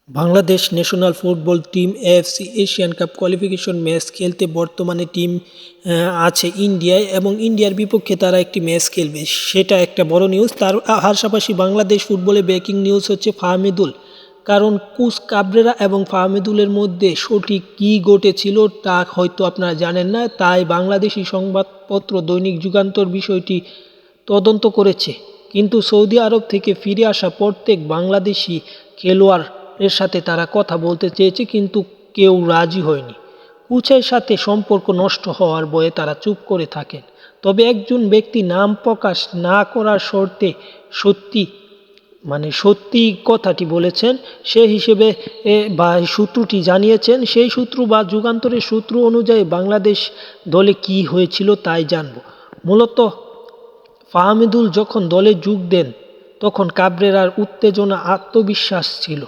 Bangladesh national football team AFC Asian cup qualification match খেলতে বর্তমানে team আছে ইন্ডিয়ায় এবং ইন্ডিয়ার বিপক্ষে তারা একটি ম্যাচ খেলবে, সেটা একটা বড় নিউজ। তার পাশাপাশি বাংলাদেশ ফুটবলে ব্রেকিং নিউজ হচ্ছে ফাহমিদুল, কারণ কুস কাবরেরা এবং ফাহমিদুলের মধ্যে সঠিক কী ঘটেছিল তা হয়তো আপনারা জানেন না, তাই বাংলাদেশি সংবাদপত্র দৈনিক যুগান্তর বিষয়টি তদন্ত করেছে। কিন্তু সৌদি আরব থেকে ফিরে আসা প্রত্যেক বাংলাদেশি খেলোয়াড়ের সাথে তারা কথা বলতে চেয়েছে, কিন্তু কেউ রাজি হয়নি। কোচের সাথে সম্পর্ক নষ্ট হওয়ার ভয়ে তারা চুপ করে থাকেন। তবে একজন ব্যক্তি নাম প্রকাশ না করার শর্তে সত্যি কথাটি বলেছেন, সে হিসেবে বা সূত্রটি জানিয়েছেন। সেই সূত্র বা যুগান্তরের সূত্র অনুযায়ী বাংলাদেশ দলে কি হয়েছিল তাই জানব। মূলত ফাহমিদুল যখন দলে যোগ দেন তখন কাবরেরার উত্তেজনা আত্মবিশ্বাস ছিল,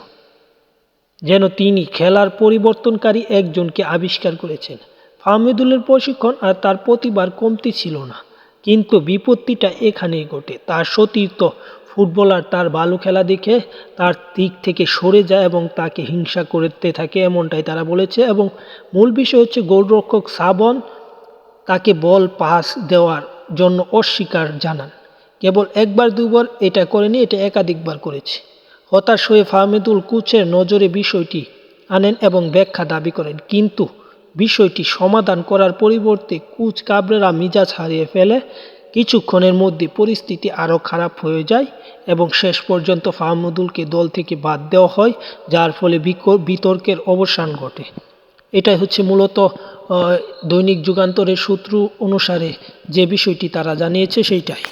যেন তিনি খেলার পরিবর্তনকারী একজনকে আবিষ্কার করেছেন। ফাহমিদুলের প্রশিক্ষণ আর তার প্রতিভার কমতি ছিল না, কিন্তু বিপত্তিটা এখানেই ঘটে। তার সতীর্থ ফুটবলার তার ভালো খেলা দেখে তার দিক থেকে সরে যায় এবং তাকে হিংসা করতে থাকে, এমনটাই তারা বলেছে। এবং মূল বিষয় হচ্ছে গোলরক্ষক শ্রাবণ তাকে বল পাস দেওয়ার জন্য অস্বীকার জানান। কেবল একবার দুবার এটা করেনি, এটা একাধিকবার করেছে। হতাশ হয়ে ফাহমিদুল কোচের নজরে বিষয়টি আনেন এবং ব্যাখ্যা দাবি করেন, কিন্তু বিষয়টি সমাধান করার পরিবর্তে কোচ কাবরেরা মিজাজ হারিয়ে ফেলে। কিছুক্ষণের মধ্যে পরিস্থিতি আরও খারাপ হয়ে যায় এবং শেষ পর্যন্ত ফাহমিদুলকে দল থেকে বাদ দেওয়া হয়, যার ফলে বিতর্কের অবসান ঘটে। এটাই হচ্ছে মূলত দৈনিক যুগান্তরের সূত্র অনুসারে যে বিষয়টি তারা জানিয়েছে সেইটাই।